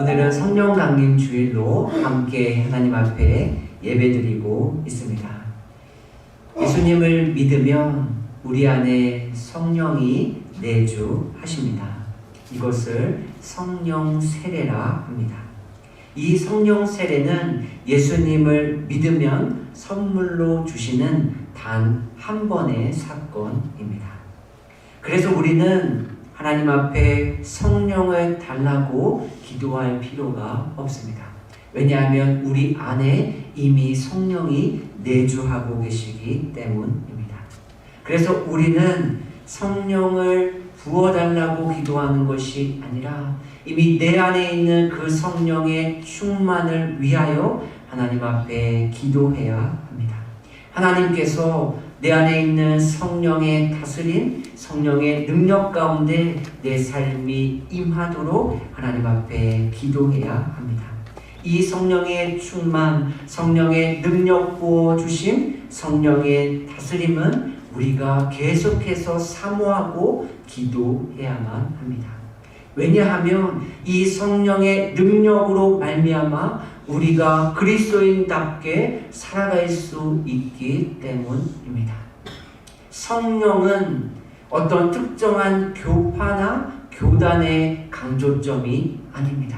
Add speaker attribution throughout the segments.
Speaker 1: 오늘은 성령 강림 주일로 함께 하나님 앞에 예배드리고 있습니다. 예수님을 믿으면 우리 안에 성령이 내주하십니다. 이것을 성령 세례라 합니다. 이 성령 세례는 예수님을 믿으면 선물로 주시는 단 한 번의 사건입니다. 그래서 우리는 하나님 앞에 성령을 달라고 기도할 필요가 없습니다. 왜냐하면 우리 안에 이미 성령이 내주하고 계시기 때문입니다. 그래서 우리는 성령을 부어달라고 기도하는 것이 아니라 이미 내 안에 있는 그 성령의 충만을 위하여 하나님 앞에 기도해야 합니다. 하나님께서 내 안에 있는 성령의 다스림, 성령의 능력 가운데 내 삶이 임하도록 하나님 앞에 기도해야 합니다. 이 성령의 충만, 성령의 능력 부어주심, 성령의 다스림은 우리가 계속해서 사모하고 기도해야만 합니다. 왜냐하면 이 성령의 능력으로 말미암아 우리가 그리스도인답게 살아갈 수 있기 때문입니다. 성령은 어떤 특정한 교파나 교단의 강조점이 아닙니다.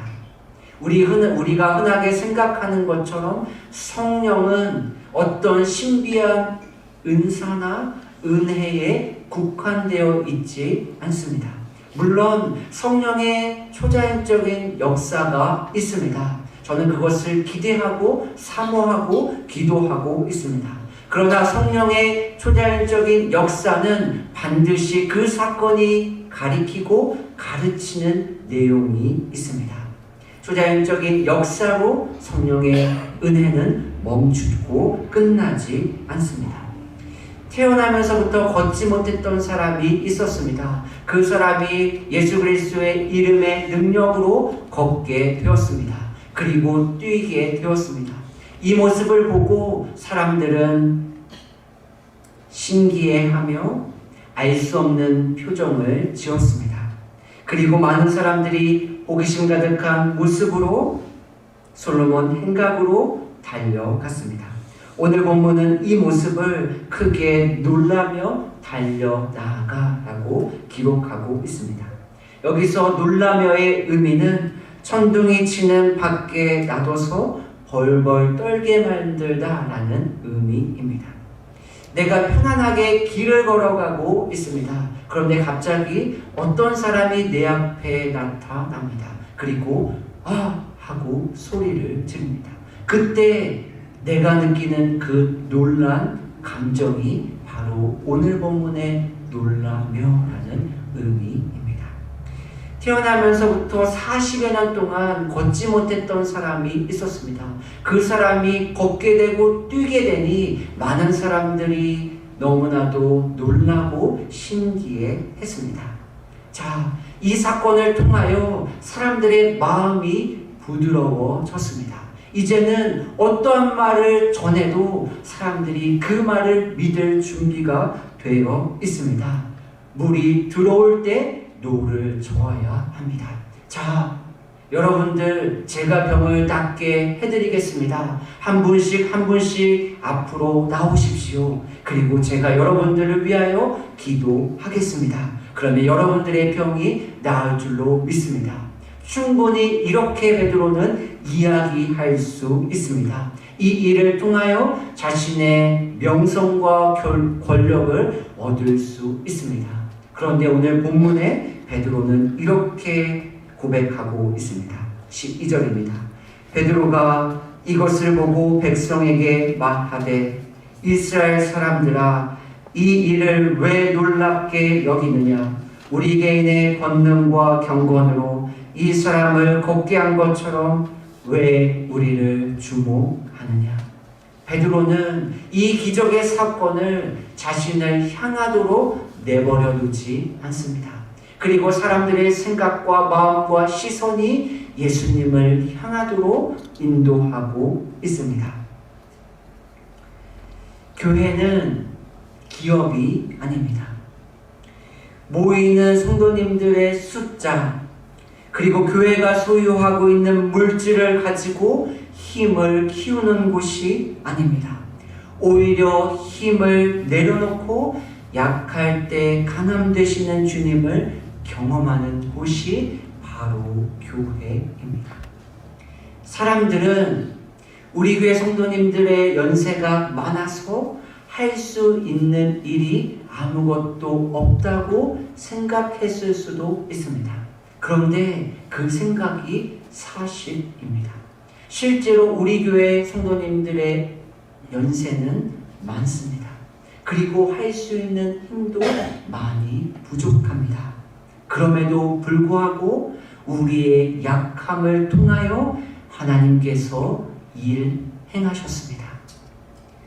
Speaker 1: 우리가 흔하게 생각하는 것처럼 성령은 어떤 신비한 은사나 은혜에 국한되어 있지 않습니다. 물론 성령의 초자연적인 역사가 있습니다. 저는 그것을 기대하고 사모하고 기도하고 있습니다. 그러나 성령의 초자연적인 역사는 반드시 그 사건이 가리키고 가르치는 내용이 있습니다. 초자연적인 역사로 성령의 은혜는 멈추고 끝나지 않습니다. 태어나면서부터 걷지 못했던 사람이 있었습니다. 그 사람이 예수 그리스도의 이름의 능력으로 걷게 되었습니다. 그리고 뛰게 되었습니다. 이 모습을 보고 사람들은 신기해하며 알 수 없는 표정을 지었습니다. 그리고 많은 사람들이 호기심 가득한 모습으로 솔로몬 행각으로 달려갔습니다. 오늘 본문은 이 모습을 크게 놀라며 달려나가라고 기록하고 있습니다. 여기서 놀라며의 의미는 천둥이 치는 밖에 놔둬서 벌벌 떨게 만들다라는 의미입니다. 내가 편안하게 길을 걸어가고 있습니다. 그런데 갑자기 어떤 사람이 내 앞에 나타납니다. 그리고 하고 소리를 지릅니다. 그때 내가 느끼는 그 놀란 감정이 바로 오늘 본문의 놀라며라는 의미입니다. 태어나면서부터 40여 년 동안 걷지 못했던 사람이 있었습니다. 그 사람이 걷게 되고 뛰게 되니 많은 사람들이 너무나도 놀라고 신기해했습니다. 자, 이 사건을 통하여 사람들의 마음이 부드러워졌습니다. 이제는 어떠한 말을 전해도 사람들이 그 말을 믿을 준비가 되어 있습니다. 물이 들어올 때 노를 저어야 합니다. 자, 여러분들 제가 병을 낫게 해드리겠습니다. 한 분씩 앞으로 나오십시오. 그리고 제가 여러분들을 위하여 기도하겠습니다. 그러면 여러분들의 병이 나을 줄로 믿습니다. 충분히 이렇게 베드로는 이야기할 수 있습니다. 이 일을 통하여 자신의 명성과 권력을 얻을 수 있습니다. 그런데 오늘 본문에 베드로는 이렇게 고백하고 있습니다. 12절입니다. 베드로가 이것을 보고 백성에게 말하되 이스라엘 사람들아 이 일을 왜 놀랍게 여기느냐 우리 개인의 권능과 경건으로 이 사람을 걷게 한 것처럼 왜 우리를 주목하느냐. 베드로는 이 기적의 사건을 자신을 향하도록 내버려 두지 않습니다. 그리고 사람들의 생각과 마음과 시선이 예수님을 향하도록 인도하고 있습니다. 교회는 기업이 아닙니다. 모이는 성도님들의 숫자, 그리고 교회가 소유하고 있는 물질을 가지고 힘을 키우는 곳이 아닙니다. 오히려 힘을 내려놓고 약할 때 강함 되시는 주님을 경험하는 곳이 바로 교회입니다. 사람들은 우리 교회 성도님들의 연세가 많아서 할 수 있는 일이 아무것도 없다고 생각했을 수도 있습니다. 그런데 그 생각이 사실입니다. 실제로 우리 교회 성도님들의 연세는 많습니다. 그리고 할 수 있는 힘도 많이 부족합니다. 그럼에도 불구하고 우리의 약함을 통하여 하나님께서 일 행하셨습니다.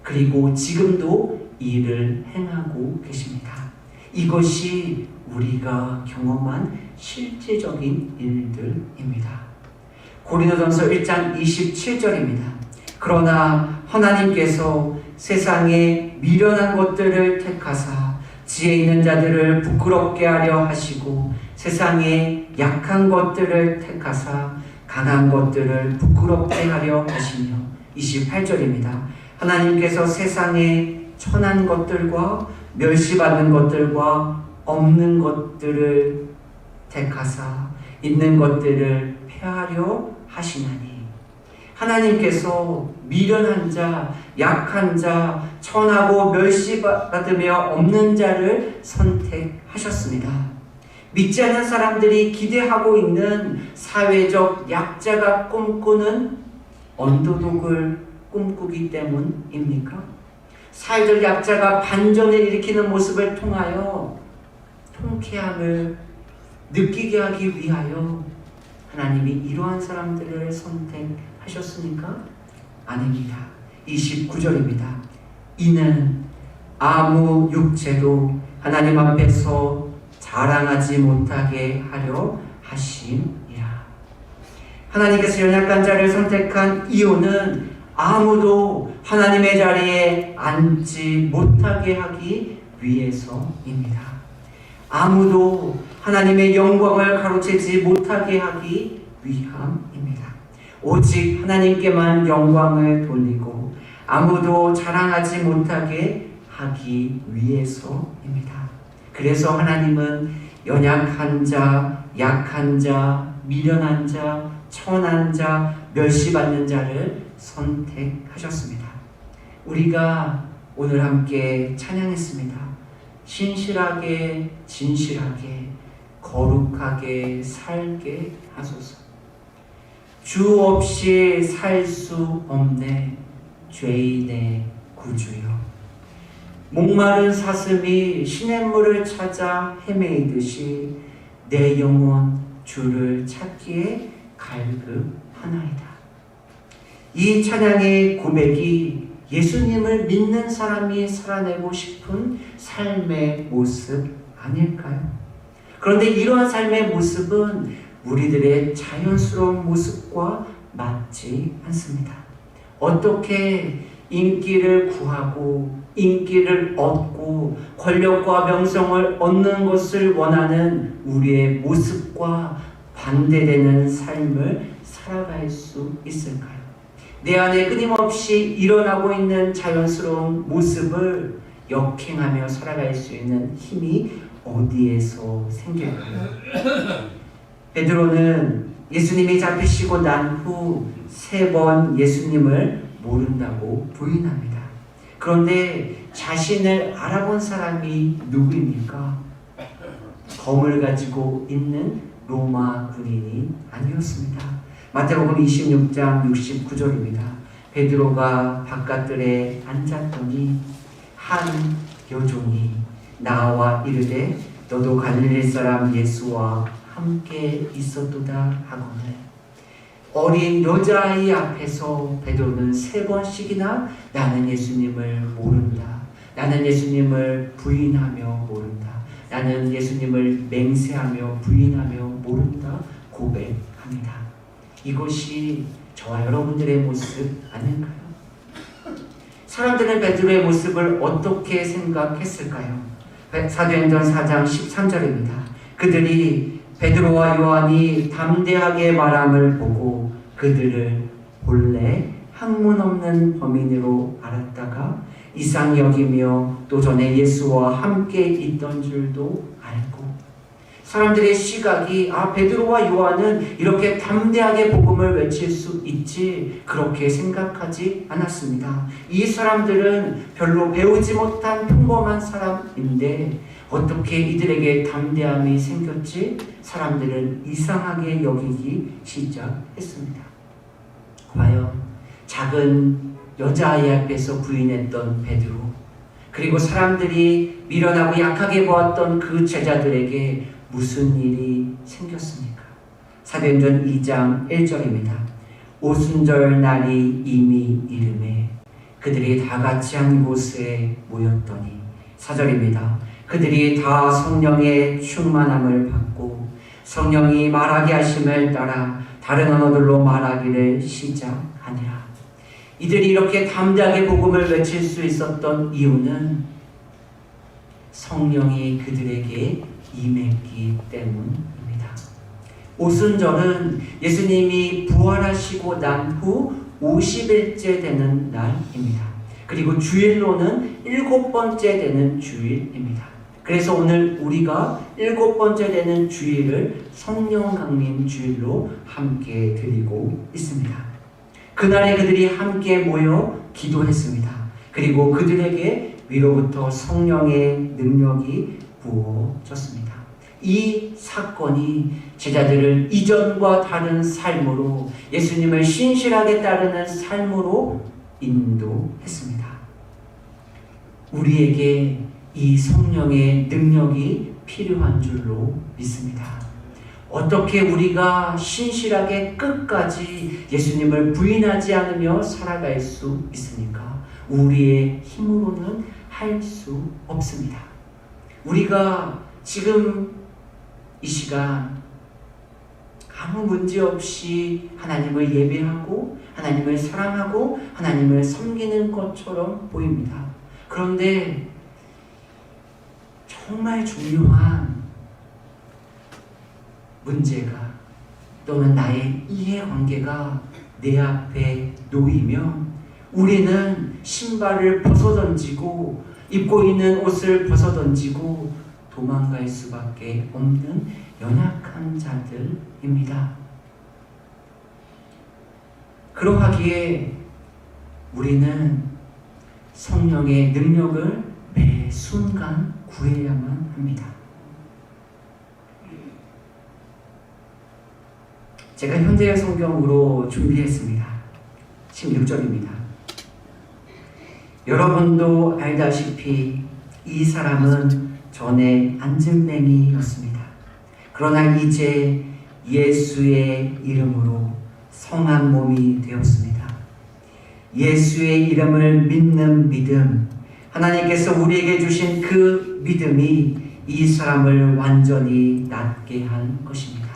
Speaker 1: 그리고 지금도 일을 행하고 계십니다. 이것이 우리가 경험한 실제적인 일들입니다. 고린도전서 1장 27절입니다. 그러나 하나님께서 세상에 미련한 것들을 택하사 지혜 있는 자들을 부끄럽게 하려 하시고 세상에 약한 것들을 택하사 강한 것들을 부끄럽게 하려 하시며 28절입니다. 하나님께서 세상에 천한 것들과 멸시받는 것들과 없는 것들을 택하사 있는 것들을 폐하려 하시나니 하나님께서 미련한 자, 약한 자, 천하고 멸시받으며 없는 자를 선택하셨습니다. 믿지 않는 사람들이 기대하고 있는 사회적 약자가 꿈꾸는 언더독을 꿈꾸기 때문입니까? 사회적 약자가 반전을 일으키는 모습을 통하여 통쾌함을 느끼게 하기 위하여 하나님이 이러한 사람들을 선택하셨습니까? 아닙니다. 29절입니다. 이는 아무 육체도 하나님 앞에서 자랑하지 못하게 하려 하심이라. 하나님께서 연약한 자를 선택한 이유는 아무도 하나님의 자리에 앉지 못하게 하기 위해서입니다. 아무도 하나님의 영광을 가로채지 못하게 하기 위함입니다. 오직 하나님께만 영광을 돌리고 아무도 자랑하지 못하게 하기 위해서입니다. 그래서 하나님은 연약한 자, 약한 자, 미련한 자, 천한 자, 멸시받는 자를 선택하셨습니다. 우리가 오늘 함께 찬양했습니다. 신실하게 진실하게 거룩하게 살게 하소서. 주 없이 살 수 없네 죄인의 구주여. 목마른 사슴이 시냇물을 찾아 헤매이듯이 내 영혼 주를 찾기에 갈급하나이다. 이 찬양의 고백이 예수님을 믿는 사람이 살아내고 싶은 삶의 모습 아닐까요? 그런데 이러한 삶의 모습은 우리들의 자연스러운 모습과 맞지 않습니다. 어떻게 인기를 구하고 인기를 얻고 권력과 명성을 얻는 것을 원하는 우리의 모습과 반대되는 삶을 살아갈 수 있을까요? 내 안에 끊임없이 일어나고 있는 자연스러운 모습을 역행하며 살아갈 수 있는 힘이 어디에서 생길까요? 베드로는 예수님이 잡히시고 난 후 3번 예수님을 모른다고 부인합니다. 그런데 자신을 알아본 사람이 누구입니까? 검을 가지고 있는 로마 군인이 아니었습니다. 마태복음 26장 69절입니다. 베드로가 바깥들에 앉았더니 한 여종이 나와 이르되 너도 갈릴리 사람 예수와 함께 있었도다 하거늘 어린 여자아이 앞에서 베드로는 3번씩이나 나는 예수님을 모른다. 나는 예수님을 부인하며 모른다. 나는 예수님을 맹세하며 부인하며 모른다 고백합니다. 이것이 저와 여러분들의 모습 아닐까요? 사람들은 베드로의 모습을 어떻게 생각했을까요? 사도행전 4장 13절입니다. 그들이 베드로와 요한이 담대하게 말함을 보고 그들을 본래 학문 없는 범인으로 알았다가 이상히 여기며 또 전에 예수와 함께 있던 줄도 알고, 사람들의 시각이 베드로와 요한은 이렇게 담대하게 복음을 외칠 수 있지 그렇게 생각하지 않았습니다. 이 사람들은 별로 배우지 못한 평범한 사람인데 어떻게 이들에게 담대함이 생겼지 사람들은 이상하게 여기기 시작했습니다. 과연 작은 여자아이 앞에서 부인했던 베드로, 그리고 사람들이 미련하고 약하게 보았던 그 제자들에게 무슨 일이 생겼습니까? 사도행전 2장 1절입니다. 오순절 날이 이미 이르매 그들이 다 같이 한 곳에 모였더니, 4절입니다. 그들이 다 성령의 충만함을 받고 성령이 말하게 하심을 따라 다른 언어들로 말하기를 시작하니라. 이들이 이렇게 담대하게 복음을 외칠 수 있었던 이유는 성령이 그들에게 임했기 때문입니다. 오순절은 예수님이 부활하시고 난 후 50일째 되는 날입니다. 그리고 주일로는 7번째 되는 주일입니다. 그래서 오늘 우리가 7번째 되는 주일을 성령 강림 주일로 함께 드리고 있습니다. 그날에 그들이 함께 모여 기도했습니다. 그리고 그들에게 위로부터 성령의 능력이 부어졌습니다. 이 사건이 제자들을 이전과 다른 삶으로, 예수님을 신실하게 따르는 삶으로 인도했습니다. 우리에게 이 성령의 능력이 필요한 줄로 믿습니다. 어떻게 우리가 신실하게 끝까지 예수님을 부인하지 않으며 살아갈 수 있습니까? 우리의 힘으로는 할 수 없습니다. 우리가 지금 이 시간 아무 문제 없이 하나님을 예배하고 하나님을 사랑하고 하나님을 섬기는 것처럼 보입니다. 그런데 정말 중요한 문제가 또는 나의 이해관계가 내 앞에 놓이면 우리는 신발을 벗어던지고 입고 있는 옷을 벗어던지고 도망갈 수밖에 없는 연약한 자들입니다. 그러하기에 우리는 성령의 능력을 매 순간 구해야만 합니다. 제가 현대의 성경으로 준비했습니다. 16절입니다. 여러분도 알다시피 이 사람은 전에 안진뱅이였습니다. 그러나 이제 예수의 이름으로 성한 몸이 되었습니다. 예수의 이름을 믿는 믿음, 하나님께서 우리에게 주신 그 믿음이 이 사람을 완전히 낫게 한 것입니다.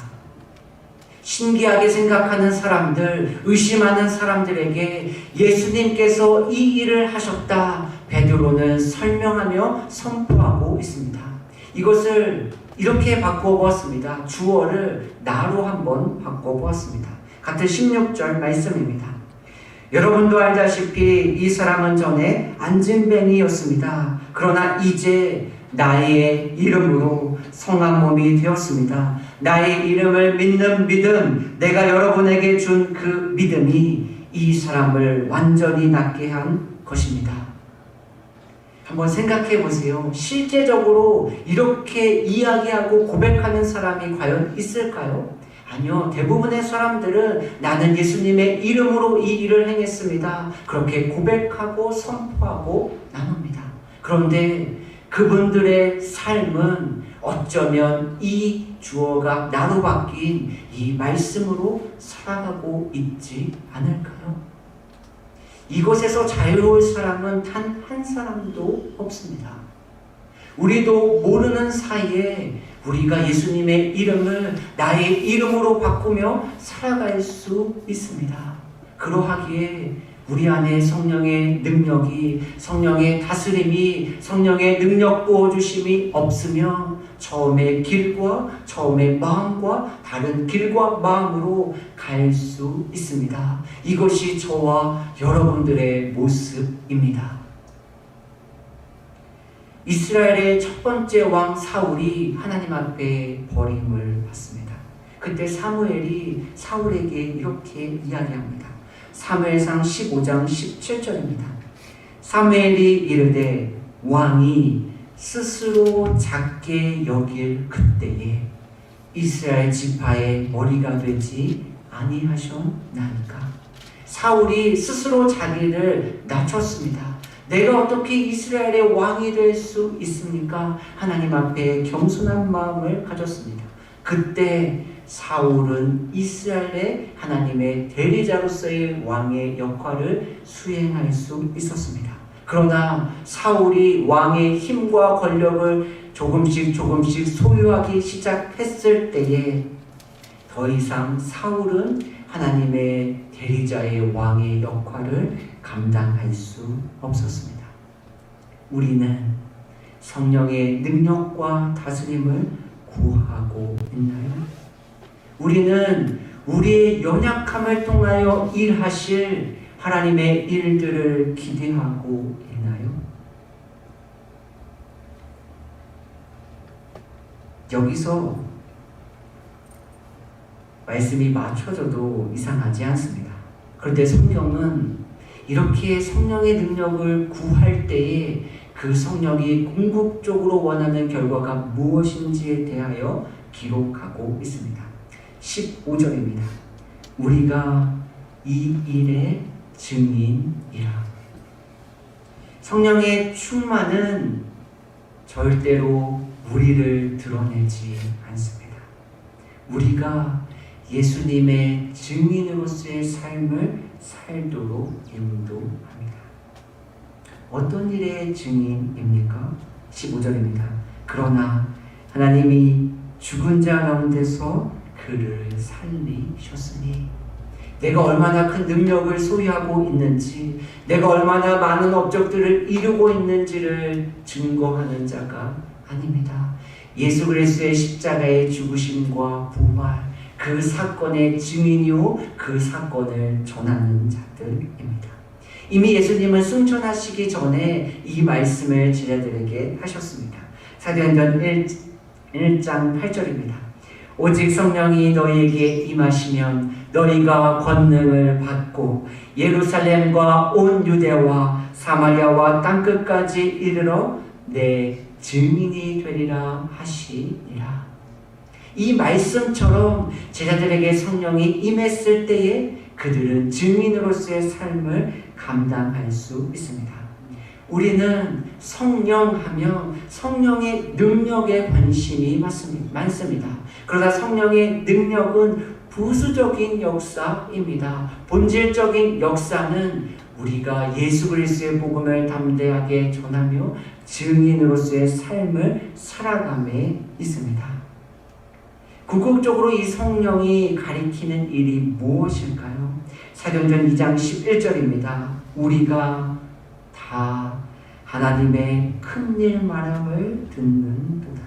Speaker 1: 신기하게 생각하는 사람들, 의심하는 사람들에게 예수님께서 이 일을 하셨다, 베드로는 설명하며 선포하고 있습니다. 이것을 이렇게 바꿔보았습니다. 주어를 나로 한번 바꿔보았습니다. 같은 16절 말씀입니다. 여러분도 알다시피 이 사람은 전에 안진뱅이였습니다. 그러나 이제 나의 이름으로 성한 몸이 되었습니다. 나의 이름을 믿는 믿음, 내가 여러분에게 준 그 믿음이 이 사람을 완전히 낫게 한 것입니다. 한번 생각해 보세요. 실제적으로 이렇게 이야기하고 고백하는 사람이 과연 있을까요? 아니요. 대부분의 사람들은 나는 예수님의 이름으로 이 일을 행했습니다. 그렇게 고백하고 선포하고 나눕니다. 그런데 그분들의 삶은 어쩌면 이 주어가 나로 바뀐 이 말씀으로 살아가고 있지 않을까요? 이곳에서 자유로울 사람은 단 한 사람도 없습니다. 우리도 모르는 사이에 우리가 예수님의 이름을 나의 이름으로 바꾸며 살아갈 수 있습니다. 그러하기에 우리 안에 성령의 능력이, 성령의 다스림이, 성령의 능력 부어주심이 없으면 처음의 길과 처음의 마음과 다른 길과 마음으로 갈 수 있습니다. 이것이 저와 여러분들의 모습입니다. 이스라엘의 첫 번째 왕 사울이 하나님 앞에 버림을 받습니다. 그때 사무엘이 사울에게 이렇게 이야기합니다. 사무엘상 15장 17절입니다. 사무엘이 이르되 왕이 스스로 작게 여길 그때에 이스라엘 지파의 머리가 되지 아니하셨나이까. 사울이 스스로 자기를 낮췄습니다. 내가 어떻게 이스라엘의 왕이 될 수 있습니까? 하나님 앞에 겸손한 마음을 가졌습니다. 그때 사울은 이스라엘의 하나님의 대리자로서의 왕의 역할을 수행할 수 있었습니다. 그러나 사울이 왕의 힘과 권력을 조금씩 소유하기 시작했을 때에 더 이상 사울은 하나님의 대리자의 왕의 역할을 감당할 수 없었습니다. 우리는 성령의 능력과 다스림을 구하고 있나요? 우리는 우리의 연약함을 통하여 일하실 하나님의 일들을 기대하고 있나요? 여기서 말씀이 맞춰져도 이상하지 않습니다. 그런데 성경은 이렇게 성령의 능력을 구할 때에 그 성령이 궁극적으로 원하는 결과가 무엇인지에 대하여 기록하고 있습니다. 15절입니다. 우리가 이 일의 증인이라. 성령의 충만은 절대로 우리를 드러내지 않습니다. 우리가 예수님의 증인으로서의 삶을 살도록 인도합니다. 어떤 일의 증인입니까? 15절입니다. 그러나 하나님이 죽은 자 가운데서 그를 살리셨으니. 내가 얼마나 큰 능력을 소유하고 있는지, 내가 얼마나 많은 업적들을 이루고 있는지를 증거하는 자가 아닙니다. 예수 그리스도의 십자가의 죽으심과 부활, 그 사건의 증인이요 그 사건을 전하는 자들입니다. 이미 예수님은 승천하시기 전에 이 말씀을 제자들에게 하셨습니다. 사도행전 1장 8절입니다. 오직 성령이 너희에게 임하시면 너희가 권능을 받고 예루살렘과 온 유대와 사마리아와 땅끝까지 이르러 내 증인이 되리라 하시니라. 이 말씀처럼 제자들에게 성령이 임했을 때에 그들은 증인으로서의 삶을 감당할 수 있습니다. 우리는 성령하며 성령의 능력에 관심이 많습니다. 그러나 성령의 능력은 부수적인 역사입니다. 본질적인 역사는 우리가 예수 그리스도의 복음을 담대하게 전하며 증인으로서의 삶을 살아감에 있습니다. 궁극적으로 이 성령이 가리키는 일이 무엇일까요? 사도행전 2장 11절입니다. 우리가 다 하나님의 큰일 말함을 듣는도다.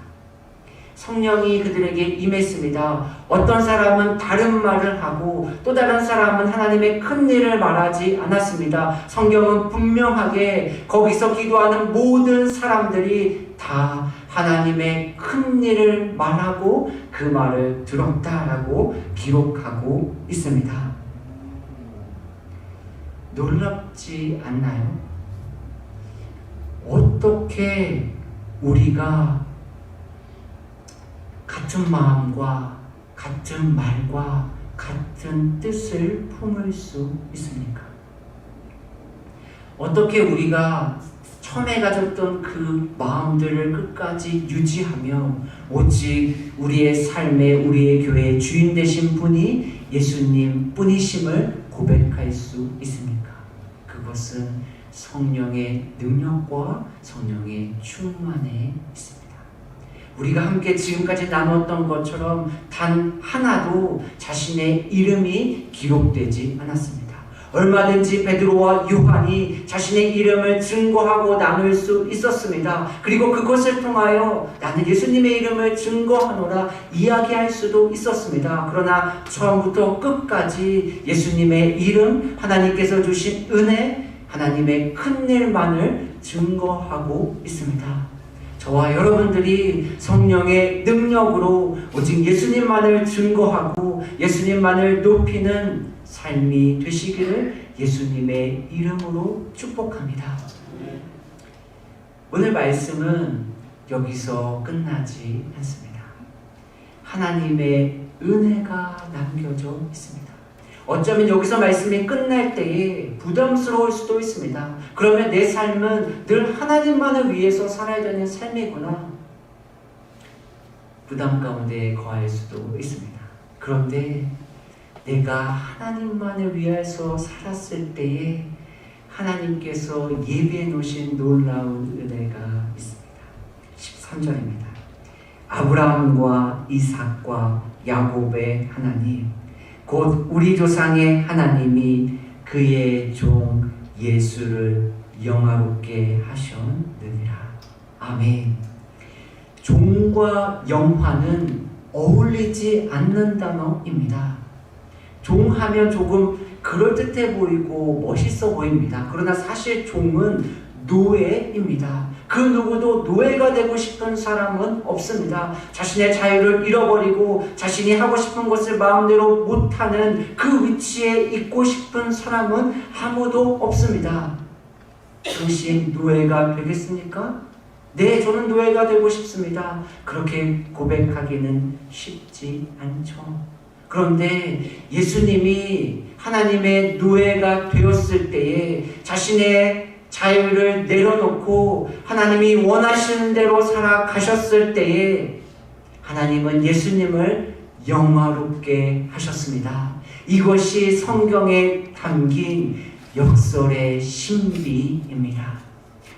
Speaker 1: 성령이 그들에게 임했습니다. 어떤 사람은 다른 말을 하고 또 다른 사람은 하나님의 큰일을 말하지 않았습니다. 성경은 분명하게 거기서 기도하는 모든 사람들이 다 하나님의 큰일을 말하고 그 말을 들었다라고 기록하고 있습니다. 놀랍지 않나요? 어떻게 우리가 같은 마음과 같은 말과 같은 뜻을 품을 수 있습니까? 어떻게 우리가 처음에 가졌던 그 마음들을 끝까지 유지하며 오직 우리의 삶에 우리의 교회의 주인 되신 분이 예수님 뿐이심을 고백할 수 있습니까? 그것은 성령의 능력과 성령의 충만에 있습니다. 우리가 함께 지금까지 나눴던 것처럼 단 하나도 자신의 이름이 기록되지 않았습니다. 얼마든지 베드로와 요한이 자신의 이름을 증거하고 나눌 수 있었습니다. 그리고 그것을 통하여 나는 예수님의 이름을 증거하노라 이야기할 수도 있었습니다. 그러나 처음부터 끝까지 예수님의 이름, 하나님께서 주신 은혜, 하나님의 큰 일만을 증거하고 있습니다. 저와 여러분들이 성령의 능력으로 오직 예수님만을 증거하고 예수님만을 높이는 삶이 되시기를 예수님의 이름으로 축복합니다. 오늘 말씀은 여기서 끝나지 않습니다. 하나님의 은혜가 남겨져 있습니다. 어쩌면 여기서 말씀이 끝날 때에 부담스러울 수도 있습니다. 그러면 내 삶은 늘 하나님만을 위해서 살아야 되는 삶이구나. 부담 가운데 거할 수도 있습니다. 그런데 내가 하나님만을 위해서 살았을 때에 하나님께서 예비해 놓으신 놀라운 은혜가 있습니다. 13절입니다. 아브라함과 이삭과 야곱의 하나님, 곧 우리 조상의 하나님이 그의 종 예수를 영화롭게 하셨느니라. 아멘. 종과 영화는 어울리지 않는 단어입니다. 종하면 조금 그럴듯해 보이고 멋있어 보입니다. 그러나 사실 종은 노예입니다. 그 누구도 노예가 되고 싶은 사람은 없습니다. 자신의 자유를 잃어버리고 자신이 하고 싶은 것을 마음대로 못하는 그 위치에 있고 싶은 사람은 아무도 없습니다. 당신 노예가 되겠습니까? 네, 저는 노예가 되고 싶습니다. 그렇게 고백하기는 쉽지 않죠. 그런데 예수님이 하나님의 노예가 되었을 때에 자신의 자유를 내려놓고 하나님이 원하시는 대로 살아가셨을 때에 하나님은 예수님을 영화롭게 하셨습니다. 이것이 성경에 담긴 역설의 신비입니다.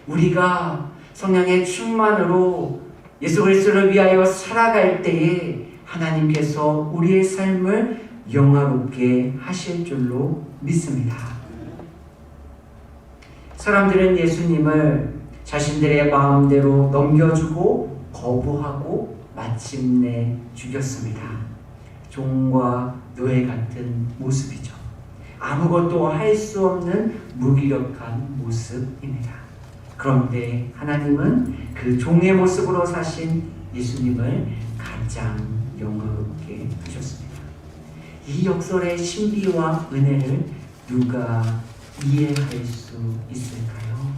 Speaker 1: 우리가 성령의 충만으로 예수 그리스도를 위하여 살아갈 때에 하나님께서 우리의 삶을 영화롭게 하실 줄로 믿습니다. 사람들은 예수님을 자신들의 마음대로 넘겨주고 거부하고 마침내 죽였습니다. 종과 노예 같은 모습이죠. 아무것도 할 수 없는 무기력한 모습입니다. 그런데 하나님은 그 종의 모습으로 사신 예수님을 가장 영화롭게 하셨습니다. 이 역설의 신비와 은혜를 누가 이해할 수 있을까요?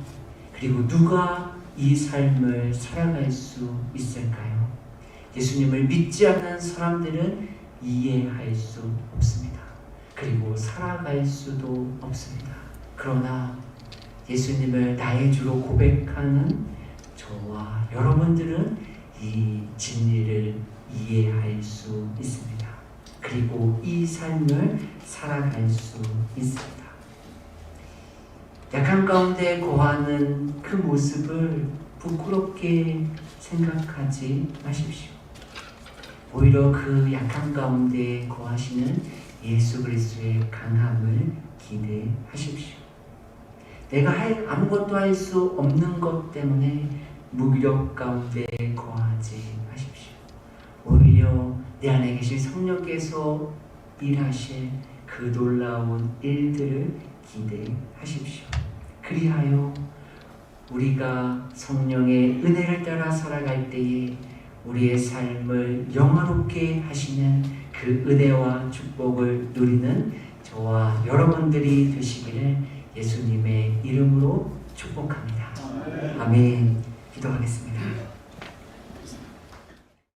Speaker 1: 그리고 누가 이 삶을 살아갈 수 있을까요? 예수님을 믿지 않는 사람들은 이해할 수 없습니다. 그리고 살아갈 수도 없습니다. 그러나 예수님을 나의 주로 고백하는 저와 여러분들은 이 진리를 이해할 수 있습니다. 그리고 이 삶을 살아갈 수 있습니다. 약한 가운데 거하는 그 모습을 부끄럽게 생각하지 마십시오. 오히려 그 약한 가운데 거하시는 예수 그리스도의 강함을 기대하십시오. 내가 아무것도 할 수 없는 것 때문에 무기력 가운데 거하지 마십시오. 오히려 내 안에 계신 성령께서 일하실 그 놀라운 일들을 기대하십시오. 그리하여 우리가 성령의 은혜를 따라 살아갈 때에 우리의 삶을 영화롭게 하시는 그 은혜와 축복을 누리는 저와 여러분들이 되시기를 예수님의 이름으로 축복합니다. 아멘. 기도하겠습니다.